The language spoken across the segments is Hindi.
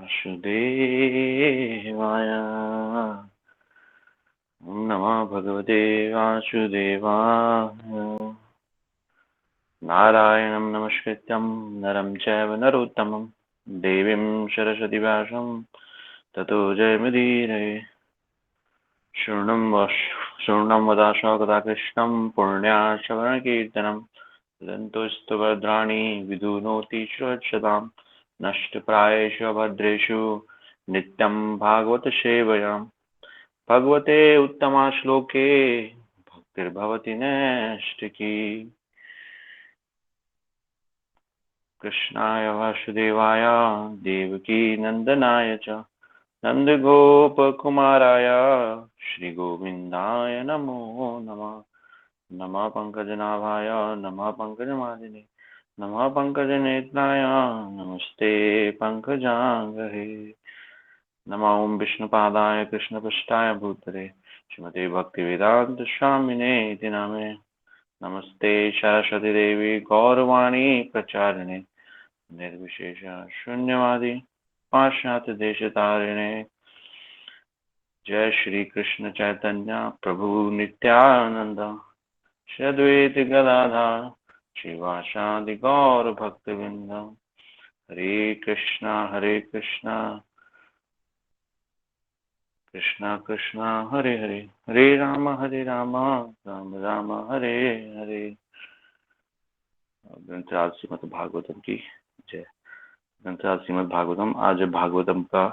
वासुदेवाय। ओम नमः भगवते वासुदेवाय। नारायणं नमस्कृत्यं नरं चैव नरोत्तमं देवीं सरस्वती व्यासं ततो जयमुदीरये। शूर्णं वदाशो कदा कृष्णं पुण्याश्रवणकीर्तनं दन्तुस्तु भद्राणि विदुनोति श्रोत्सताम् नष्टप्रायेषु भद्रेषु नित्यं भागवत सेवयाम्। भगवते उत्तमश्लोके भक्तिर्भवति नैष्टिकी। कृष्णाय वासुदेवाय देवकी नंदनाय च नन्दगोपकुमाराय श्रीगोविन्दाय नमो नमः। नमः पंकजनाभाय नमः पंकजमालिने नमः पंकजनेत्राय नमस्ते पंकजांगहे। नमः ओं विष्णुपादाय कृष्णपृष्ठाय भूतले श्रीमते भक्तिवेदांत स्वामिने इति नामे। नमस्ते सरस्वती देवी गौरवाणी प्रचारिणे निर्विशेष शून्यवादी पाश्चात्य देशतारिणे। जय श्री कृष्ण चैतन्य प्रभु नित्यानंद श्री अद्वैत गदाधर श्रीवासादि गौर भक्तवृंद। हरे कृष्णा कृष्णा कृष्णा हरे हरे हरे राम राम राम हरे हरे। ग्रंथराज श्रीमद् भागवतम की जय। ग्रंथराज श्रीमद् भागवतम। आज भागवतम का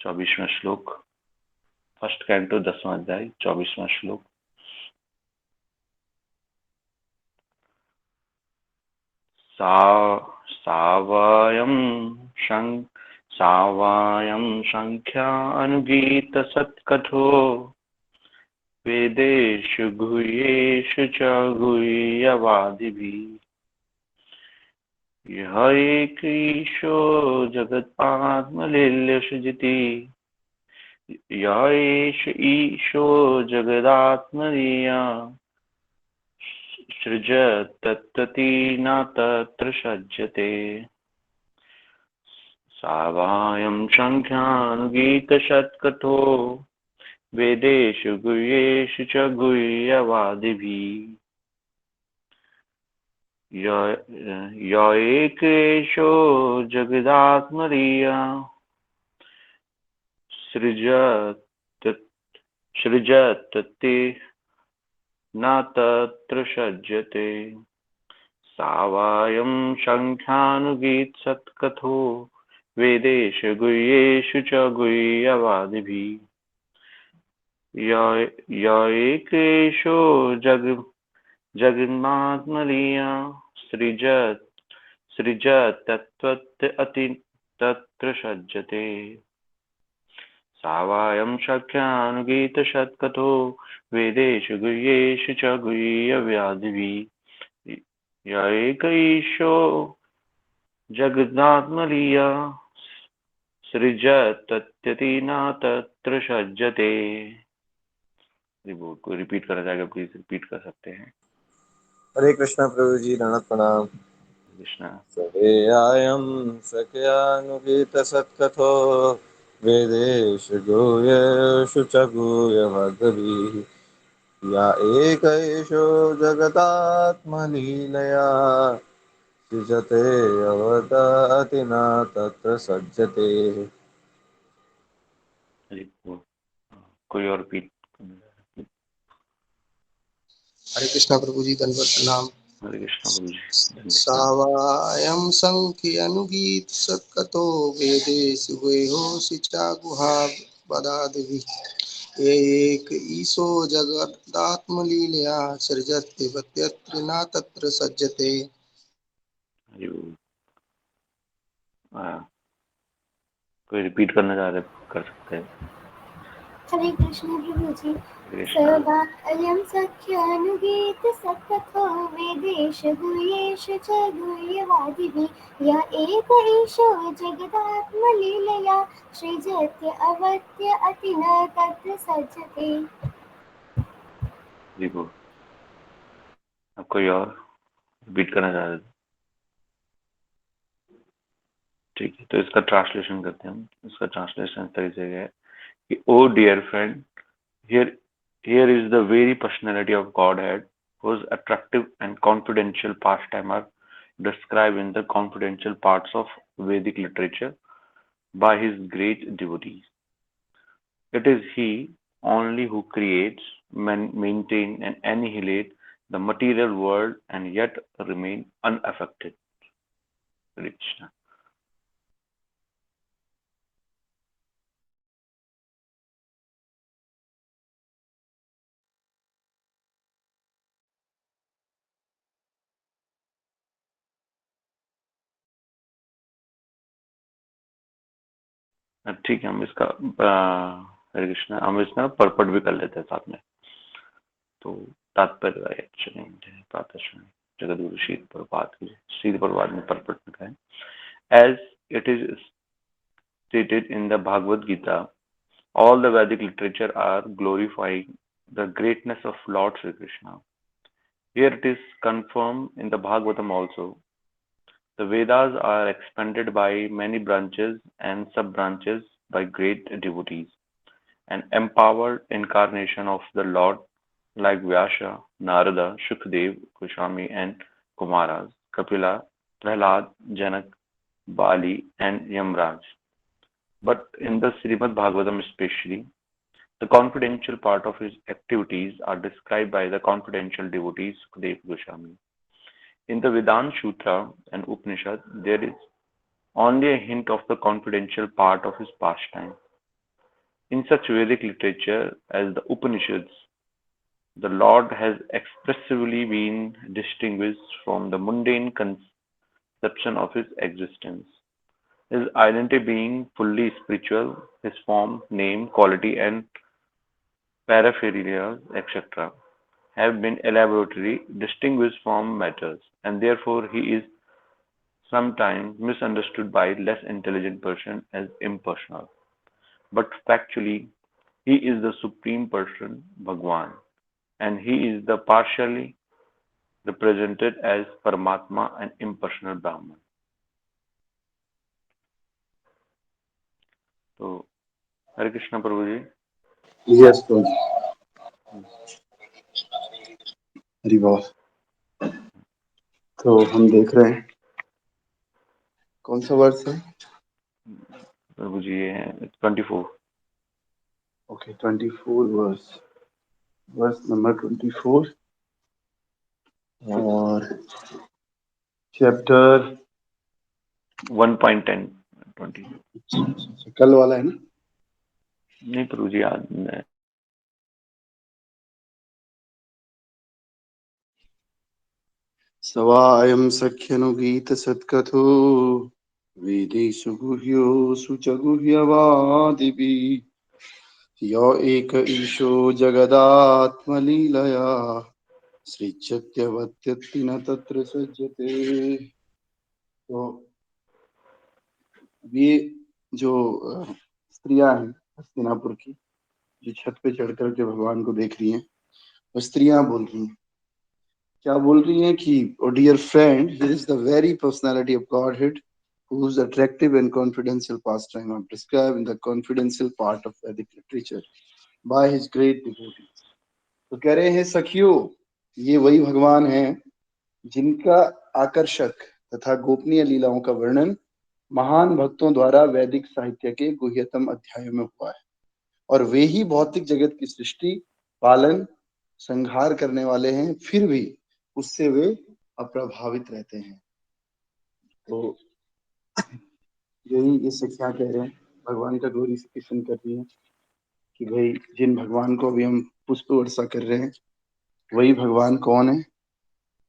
24वां श्लोक, फर्स्ट कैंटो 10वां अध्याय 24वां श्लोक। सावायं संख्या अनुगीत सत्कथो वेदेषु गुह्येषु च गुह्यवादिभिः। यः एकैशो जगत्पात्मलील्यसृजति य एष ईशो जगदात्मलीया सृजत् तत्तति न तत्र सज्जते। सावायं संख्यानुगीतशतकथो वेदेषु गुह्येषु च गुह्यवादिभिः। य एकेशो जगदात्मरीया सृजत् न तत्र सज्जते। सावायं संख्यानुगीतसत्कथो वेदेषु गुह्येषु च गुह्यवादिभिः। य एकेशो जगन्मात्मलीया सृजत् तत्त्वत् तत्र सज्जते। सावायं संख्यानुगीतसत्कथो वेदेषु गुह्येषु च गुह्यवादिभिः। य एकैशो जगदात्मलीया सृजत् तत्त्वति न तत्र सज्जते। को रिपीट करा जाएगा, प्लीज रिपीट कर सकते हैं। हरे कृष्णा प्रभु जी, रणत प्रणाम। कृष्णा सवेयायं सख्यानुगीत सत्कथो वेदेषु गुह्येषु च गुह्यवादिभिः। या एकैशो जगदात्मलीलया सृजते अवदति न तत्र सज्जते। कोई और रिपीट। हरे कृष्णा प्रभु जी, दंडवत प्रणाम। हरे कृष्णा प्रभु जी, धन्यवाद। सावायं संख्य अनुगीत सत्कतो वेदेषु गुह्येषु च गुह्यवादिभिः। एक ईशो जगदात्मलीलया सृजते वत्यत्र न तत्र सज्जते। कोई रिपीट करना चाह रहे कर सकते हैं। हरे कृष्ण प्रभु जी। कृष्णा सर्वायं सख्यानुगीत सत्कथो वेदेषु गुह्येषु च गुह्यवादिभिः। य एक ईशो जगदात्मलीलया सृजत्य अवत्य अति न तत्र सज्जते। अब कोई और रिपीट करना चाह रहे थे। ठीक है, तो इसका ट्रांसलेशन करते हैं हम। इसका ट्रांसलेशन इस तरीके से है कि oh dear friend, here is the very personality of Godhead, whose attractive and confidential pastime are described in the confidential parts of Vedic literature by his great devotees. It is he only who creates, maintains, and annihilates the material world and yet remain unaffected. Hare Krishna. ठीक है, हम इसका हरे कृष्णा, हम इसका परपट भी कर लेते हैं साथ में। तो तात्पर्य प्रातः जगदगुरु शील प्रभात की शील प्रभात में परपट लिखा है। As it is stated in the Bhagavad Gita, all the Vedic literature are glorifying the greatness of Lord Sri Krishna. Here it is confirmed in the Bhagavatam also. The Vedas are expanded by many branches and sub-branches by great devotees, an empowered incarnation of the Lord like Vyasa, Narada, Shukdev, Goswami, and Kumaras, Kapila, Prahlad, Janak, Bali, and Yamraj. But in the Srimad Bhagavatam especially, the confidential part of his activities are described by the confidential devotees Sukadeva Goswami. In the Vedanta Sutra and Upanishad, there is only a hint of the confidential part of his pastime. In such Vedic literature as the Upanishads, the Lord has expressively been distinguished from the mundane conception of his existence. His identity being fully spiritual, his form, name, quality, and paraphernalia, etc., have been elaborately distinguished from matters, and therefore he is sometimes misunderstood by less intelligent person as impersonal. But factually, he is the supreme person, Bhagwan, and he is the partially represented as Paramatma and impersonal Brahman. तो हरे कृष्ण प्रभु जी। यस प्रभु, हरि बोल। तो हम देख रहे हैं कौन सा वर्ष है प्रभु जी, ये है 24। ओके, 24 वर्ष नंबर 24 और चैप्टर 1.10 20। कल वाला है ना? नहीं प्रभु जी, आज मैं सवायं सख्यनुगीत सत्कथो वेदेषु गुह्योऽसु च गुह्यवादिभिः यो एक ईशो जगदात्मलीलया सृज्यत्यवत्यत्ति न तत्र सज्जते। तो ये जो स्त्रियां हैं हस्तिनापुर की, जो छत पे चढ़ कर के भगवान को देख रही हैं, वो स्त्रियां बोल रही हैं, क्या बोल रही हैं कि oh dear friend, here is the very personality of Godhead whose attractive and confidential pastime are described in the confidential part of Vedic literature by his great devotees. तो कह रहे हैं सखियों, ये वही भगवान हैं जिनका आकर्षक तथा गोपनीय लीलाओं का वर्णन महान भक्तों द्वारा वैदिक साहित्य के गुह्यतम अध्यायों में हुआ है, और वे ही भौतिक जगत की सृष्टि, पालन, संहार करने वाले हैं, फिर भी उससे वे अप्रभावित रहते हैं। तो यही ये सखिया कह रहे हैं, भगवान का ग्लोरिफिकेशन कर रही है कि भाई जिन भगवान को अभी हम पुष्प वर्षा कर रहे हैं, वही भगवान कौन है?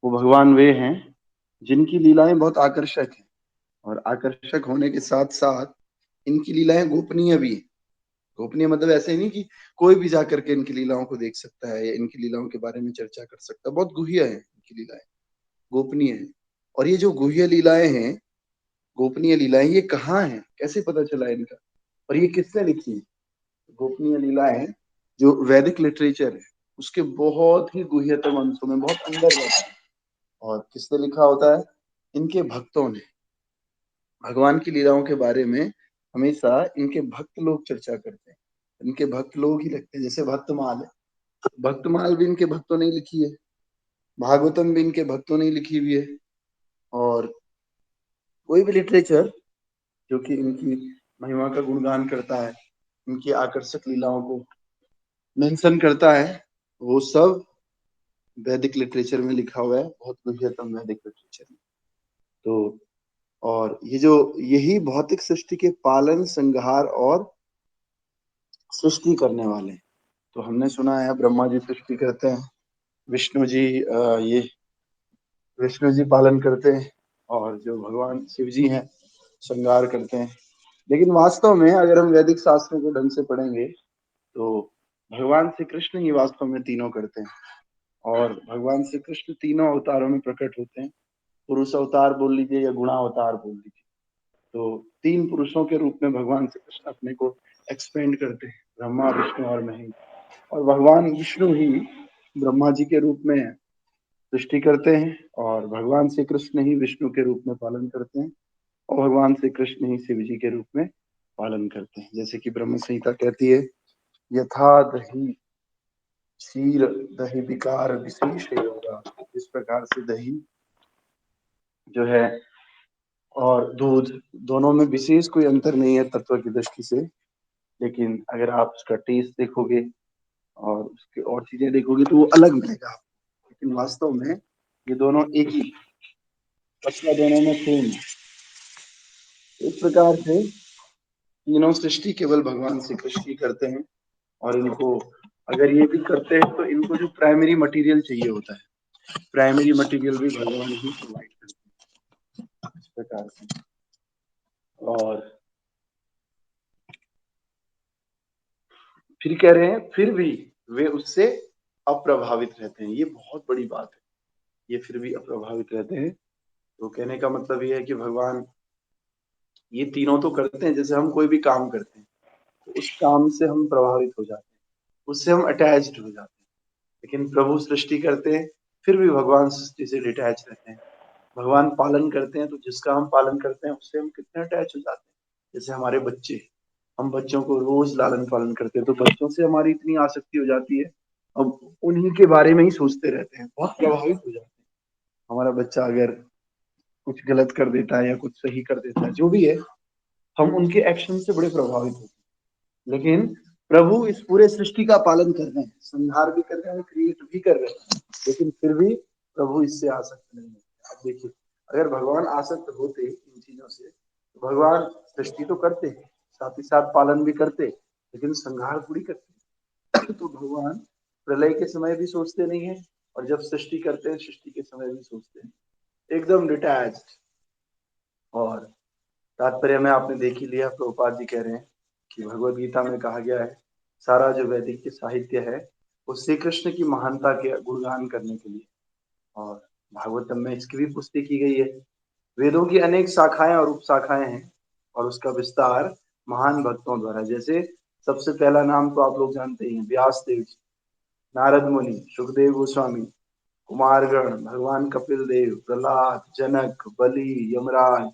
वो भगवान वे हैं जिनकी लीलाएं बहुत आकर्षक हैं, और आकर्षक होने के साथ साथ इनकी लीलाएं गोपनीय भी है। गोपनीय मतलब ऐसे नहीं कि कोई भी जाकर के इनकी लीलाओं को देख सकता है या इनकी लीलाओं के बारे में चर्चा कर सकता है। बहुत गुह्य है इनकी लीलाएं, गोपनीय है। और ये जो गुह्य लीलाएं हैं, गोपनीय लीलाएं, ये कहाँ हैं, कैसे पता चला इनका, और ये किसने लिखी है? गोपनीय लीलाएं जो वैदिक लिटरेचर है उसके बहुत ही गुह्यतम अंशों में, बहुत अंदर जाता है। और किसने लिखा होता है? इनके भक्तों ने। भगवान की लीलाओं के बारे में हमेशा इनके भक्त लोग चर्चा करते हैं, इनके भक्त लोग ही लगते हैं। जैसे भक्तमाल है, भक्तमाल भी इनके भक्तों ने ही लिखी है, भागवतम भी इनके भक्तों ने ही लिखी हुई है। और कोई भी लिटरेचर जो कि इनकी महिमा का गुणगान करता है, इनकी आकर्षक लीलाओं को मेंशन करता है, वो सब वैदिक लिटरेचर में लिखा हुआ है, बहुत गुह्यतम वैदिक लिटरेचर में। तो और ये जो यही भौतिक सृष्टि के पालन, संहार और सृष्टि करने वाले हैं। तो हमने सुना है ब्रह्मा जी सृष्टि करते हैं, विष्णु जी ये विष्णु जी पालन करते हैं, और जो भगवान शिव जी हैं श्रृंगार करते हैं। लेकिन वास्तव में अगर हम वैदिक शास्त्रों को ढंग से पढ़ेंगे तो भगवान श्री कृष्ण ही वास्तव में तीनों करते हैं। और भगवान श्री कृष्ण तीनों अवतारों में प्रकट होते हैं, पुरुष अवतार बोल लीजिए या गुणा अवतार बोल लीजिए। तो तीन पुरुषों के रूप में भगवान श्री कृष्ण अपने को एक्सपेंड करते हैं, ब्रह्मा विष्णु और महेश। और भगवान विष्णु ही ब्रह्मा जी के रूप में सृष्टि करते हैं, और भगवान श्री कृष्ण ही विष्णु के रूप में पालन करते हैं, और भगवान श्री कृष्ण ही शिव जी के रूप में पालन करते हैं। जैसे कि ब्रह्म संहिता कहती है, यथा दही क्षीर दही विकार विशेष होगा। इस प्रकार से दही जो है और दूध दोनों में विशेष कोई अंतर नहीं है तत्व की दृष्टि से, लेकिन अगर आप उसका टेस्ट देखोगे और उसके और चीजें देखोगे तो वो अलग मिलेगा। लेकिन वास्तव में ये दोनों एक ही, पछला दोनों में सेम। इस प्रकार से तीनों सृष्टि केवल भगवान श्री कृष्ण ही करते हैं, और इनको अगर ये भी करते हैं तो इनको जो प्राइमरी मटेरियल चाहिए होता है, प्राइमरी मटेरियल भी भगवान ही प्रोवाइड करते हैं, इस प्रकार से। और फिर कह रहे हैं फिर भी वे उससे अप्रभावित रहते हैं। ये बहुत बड़ी बात है, ये फिर भी अप्रभावित रहते हैं। तो कहने का मतलब ये है कि भगवान ये तीनों तो करते हैं, जैसे हम कोई भी काम करते हैं तो उस काम से हम प्रभावित हो जाते हैं, उससे हम अटैच्ड हो जाते हैं। लेकिन प्रभु सृष्टि करते हैं, फिर भी भगवान सृष्टि से डिटैच रहते हैं। भगवान पालन करते हैं, तो जिसका हम पालन करते हैं उससे हम कितने अटैच हो जाते हैं। जैसे हमारे बच्चे, हम बच्चों को रोज लालन पालन करते हैं, तो बच्चों से हमारी इतनी आसक्ति हो जाती है, अब उन्हीं के बारे में ही सोचते रहते हैं, बहुत प्रभावित हो जाते हैं। हमारा बच्चा अगर कुछ गलत कर देता है या कुछ सही कर देता है, जो भी है, हम उनके एक्शन से बड़े प्रभावित होते हैं। लेकिन प्रभु इस पूरे सृष्टि का पालन कर रहे हैं, संहार भी कर रहे हैं, क्रिएट भी कर रहे हैं, लेकिन फिर भी प्रभु इससे आसक्त नहीं है। आप देखिए, अगर भगवान आसक्त होते इन चीजों से तो भगवान सृष्टि तो करते, साथ ही साथ पालन भी करते, लेकिन संहार पूरी करते। तो भगवान प्रलय के समय भी सोचते नहीं है, और जब सृष्टि करते हैं सृष्टि के समय भी सोचते हैं, एकदम डिटैच्ड। और तात्पर्य में आपने देख ही लिया, प्रभुपाद जी कह रहे हैं कि भगवत गीता में कहा गया है सारा जो वैदिक के साहित्य है वो श्री कृष्ण की महानता के गुणगान करने के लिए। और भागवतम में इसकी भी पुष्टि की गई है। वेदों की अनेक शाखाएं और उपशाखाएं हैं, और उसका विस्तार महान भक्तों द्वारा, जैसे सबसे पहला नाम तो आप लोग जानते ही हैं, व्यास देव जी, नारद मुनि, सुखदेव गोस्वामी, कुमारगण, भगवान कपिल देव, प्रहलाद, जनक, बलि, यमराज,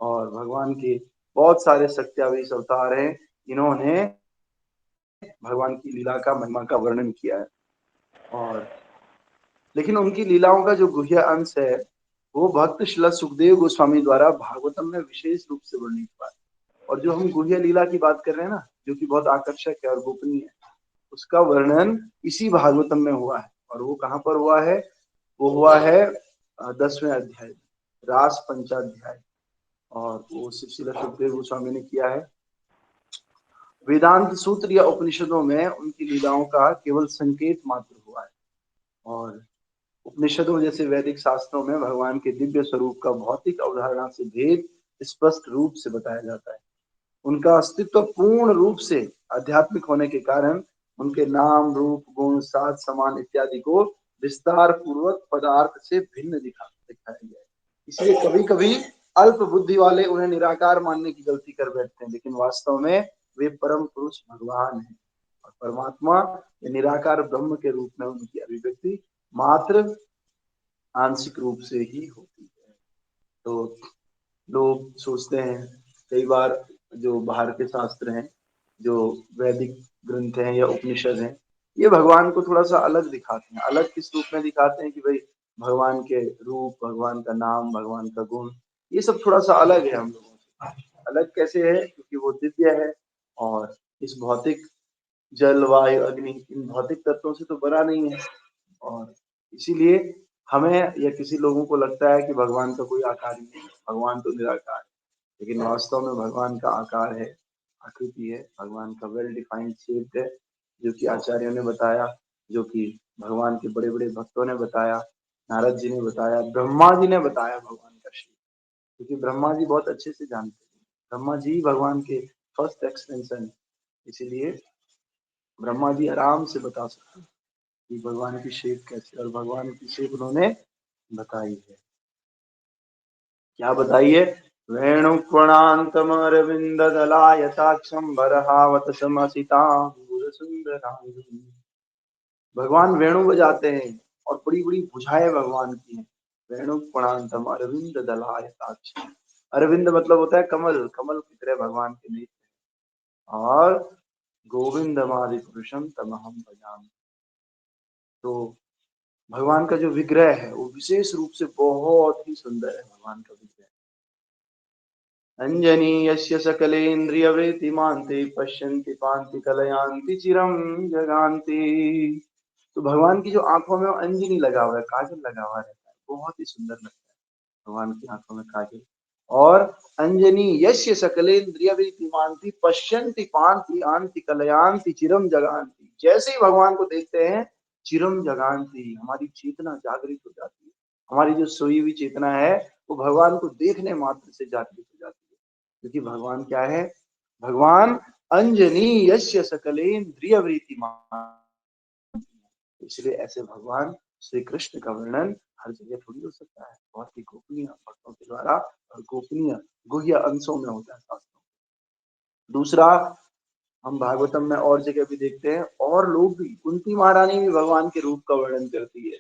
और भगवान के बहुत सारे सत्यावीस अवतार हैं, इन्होंने भगवान की लीला का महिमा का वर्णन किया है। और लेकिन उनकी लीलाओं का जो गुह्य अंश है वो भक्त श्रील सुखदेव गोस्वामी द्वारा भागवतम में विशेष रूप से वर्णित हुआ है। और जो हम गुह्य लीला की बात कर रहे हैं ना, जो कि बहुत आकर्षक है और गोपनीय है, उसका वर्णन इसी भागवतम में हुआ है। और वो कहाँ पर हुआ है? वो हुआ है 10वें अध्याय, रास पंचाध्याय, और वो श्रील सुखदेव गोस्वामी ने किया है। वेदांत सूत्र या उपनिषदों में उनकी लीलाओं का केवल संकेत मात्र हुआ है। और उपनिषदों जैसे वैदिक शास्त्रों में भगवान के दिव्य स्वरूप का भौतिक अवधारणा से भेद स्पष्ट रूप से बताया जाता है। उनका अस्तित्व पूर्ण रूप से आध्यात्मिक होने के कारण उनके नाम, रूप, गुण, साध, समान इत्यादि को विस्तार पूर्वक पदार्थ से भिन्न दिखाया गया है। इसलिए कभी कभी अल्प बुद्धि वाले उन्हें निराकार मानने की गलती कर बैठते हैं, लेकिन वास्तव में वे परम पुरुष भगवान हैं, और परमात्मा या निराकार ब्रह्म के रूप में उनकी अभिव्यक्ति मात्र आंशिक रूप से ही होती है। तो लोग सोचते हैं कई बार, जो बाहर के शास्त्र हैं, जो वैदिक ग्रंथ हैं या उपनिषद हैं, ये भगवान को थोड़ा सा अलग दिखाते हैं। अलग किस रूप में दिखाते हैं कि भाई भगवान के रूप, भगवान का नाम, भगवान का गुण, ये सब थोड़ा सा अलग है हम लोगों से। अलग कैसे है? क्योंकि वो दिव्य है और इस भौतिक जल, वायु, अग्नि, इन भौतिक तत्वों से तो बना नहीं है। और इसीलिए हमें या किसी लोगों को लगता है कि भगवान का कोई आकार ही नहीं है, भगवान तो निराकार है। लेकिन वास्तव में भगवान का आकार है, आकृति है, भगवान का वेल डिफाइंड शेप है, जो कि आचार्यों ने बताया, जो कि भगवान के बड़े बड़े भक्तों ने बताया, नारद जी ने बताया, ब्रह्मा जी ने बताया भगवान का शेप। क्योंकि ब्रह्मा जी बहुत अच्छे से जानते हैं, ब्रह्मा जी भगवान के फर्स्ट एक्सटेंशन है, इसीलिए ब्रह्मा जी आराम से बता सकते हैं कि भगवान की शेप कैसे, और भगवान की शेप उन्होंने बताई है। क्या बताई है? वेणुक्वणान्तमरविन्द दलायताक्षं बरहावत समसितांबुज सुंदरांगं। भगवान वेणु बजाते हैं और बड़ी बड़ी भुजाएं भगवान की हैं। वेणुक्वणान्तम अरविंद दलायताक्षं, अरविंद मतलब होता है कमल, कमल की तरह भगवान के नेत्र। और गोविंदमादि पुरुषम तमहम भजामि। तो भगवान का जो विग्रह है वो विशेष रूप से बहुत ही सुंदर है। भगवान का विग्रह अंजनी यस्य सकलेन्द्रियवृत्तिमान्ते पश्यन्ति पान्ति कलयान्ति चिरं जगान्ति। तो भगवान की जो आंखों में अंजनी लगा हुआ है, काजल लगा हुआ रहता है, बहुत ही सुंदर लगता है भगवान की आंखों में काजल। और अंजनी यस्य सकलेन्द्रियवृत्तिमान्ति पश्यन्ति पान्ति आन्ति कलयान्ति चिरम जगान्ति। जैसे ही भगवान को देखते हैं, चिरम जगान्ति, हमारी चेतना जागृत हो जाती है। हमारी जो सोई हुई चेतना है वो भगवान को देखने मात्र से जागृत हो जाती है। क्योंकि भगवान क्या है? भगवान अंजनी यस्य सकलेन्द्रियवृत्तिमान। इसलिए ऐसे भगवान श्री कृष्ण का वर्णन हर जगह थोड़ी हो सकता है, बहुत ही गोपनीय भक्तों के द्वारा और गोपनीय गुह्य अंशों में होता है शास्त्रों। दूसरा, हम भागवतम में और जगह भी देखते हैं, और लोग भी, कुंती महारानी भी भगवान के रूप का वर्णन करती है।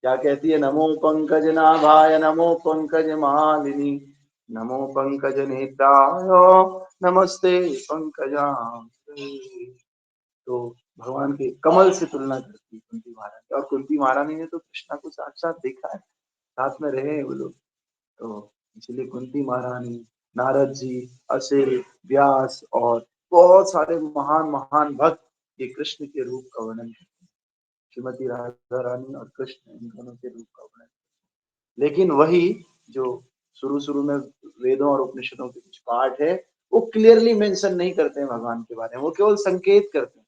क्या कहती है? नमो पंकज नाभाय, नमो पंकज मालिनी, नमो पंकज नेत्राय, नमस्ते पंकजांग्रे। तो भगवान के कमल से तुलना करती है कुंती महारानी। और कुंती महारानी ने तो कृष्णा को साक्षात देखा है, साथ में रहे हैं वो लोग। तो इसलिए कुंती महारानी, नारद जी, असिल, व्यास और बहुत सारे महान महान भक्त ये कृष्ण के रूप का वर्णन करते हैं। श्रीमती राधा रानी और कृष्ण, इन दोनों के रूप का वर्णन। लेकिन वही जो शुरू शुरू में वेदों और उपनिषदों के कुछ पार्ट है, वो क्लियरली मेंशन नहीं करते हैं भगवान के बारे में, वो केवल संकेत करते हैं।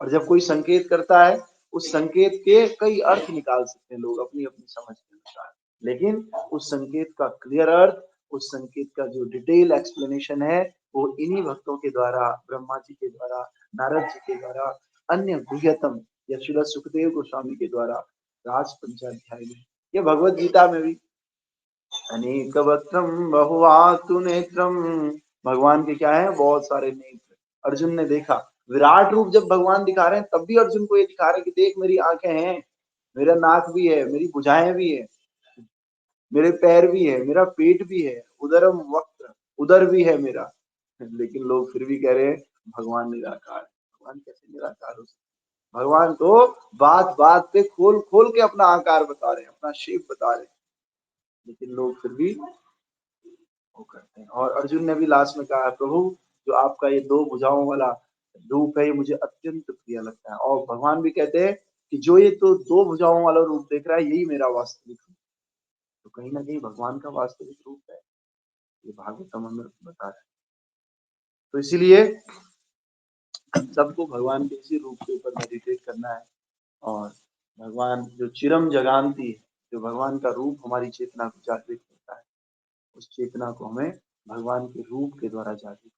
और जब कोई संकेत करता है, उस संकेत के कई अर्थ निकाल सकते हैं लोग अपनी अपनी समझ के अनुसार। लेकिन उस संकेत का क्लियर अर्थ, उस संकेत का जो डिटेल एक्सप्लेनेशन है, वो इन्हीं भक्तों के द्वारा, ब्रह्मा जी के द्वारा, नारद जी के द्वारा, अन्य गुह्यतम या श्रील सुखदेव गोस्वामी के द्वारा राज पंचाध्याय में, ये भगवत गीता में भी, अनेक वक्त्रम बहुवातु नेत्रम, भगवान के क्या है? बहुत सारे नेत्र। अर्जुन ने देखा, विराट रूप जब भगवान दिखा रहे हैं तब भी अर्जुन को ये दिखा रहे हैं कि देख मेरी आंखें हैं, मेरा नाक भी है, मेरी भुजाएं भी है, मेरे पैर भी है, मेरा पेट भी है, उदरम वक्त्र, उदर भी है मेरा। लेकिन लोग फिर भी कह रहे हैं भगवान निराकार है। भगवान कैसे निराकार हो सकते? भगवान तो बात बात पे खोल खोल के अपना आकार बता रहे हैं, अपना शेप बता रहे हैं, लेकिन लोग फिर भी वो करते हैं। और अर्जुन ने भी लास्ट में कहा, प्रभु जो आपका ये दो भुजाओं वाला रूप है, ये मुझे अत्यंत प्रिय लगता है। और भगवान भी कहते हैं कि जो ये तो दो भुजाओं वाला रूप देख रहा है, यही मेरा वास्तविक रूप। तो कहीं ना कहीं भगवान का वास्तविक रूप है, ये भागवतम हमें बता रहा है। तो इसीलिए सबको भगवान के इसी रूप के ऊपर मेडिटेट करना है। और भगवान जो चिरम जगांती है, जो भगवान का रूप हमारी चेतना को जागृत करता है, उस चेतना को हमें भगवान के रूप के द्वारा जागृत,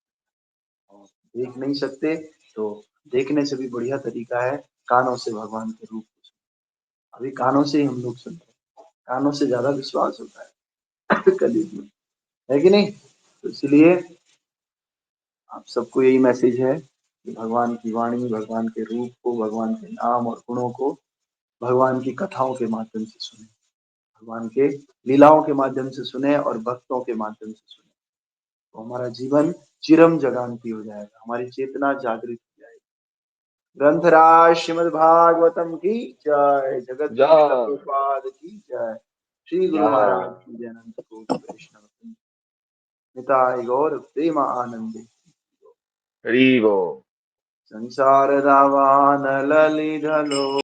और देख नहीं सकते तो देखने से भी बढ़िया तरीका है कानों से भगवान के रूप को सुनना। अभी कानों से ही हम लोग सुनते हैं, कानों से ज्यादा विश्वास होता है कलयुग में, है कि नहीं? तो इसलिए आप सबको यही मैसेज है कि भगवान की वाणी, भगवान के रूप को, भगवान के नाम और गुणों को भगवान की कथाओं के माध्यम से सुने, भगवान के लीलाओं के माध्यम से सुने और भक्तों के माध्यम से सुने। तो हमारा जीवन चिरम जगांती हो जाएगा, हमारी चेतना जागृत हो जाएगी। ग्रंथराज श्रीमद् भागवतम की जय, जगत गुरु जय प्रभुपाद की जय, श्री गुरु महाराज की जय, अनंत कोटि वैष्णव निताय गौर प्रेम आनंदे। हरि बोल। संसार रावण ललित लो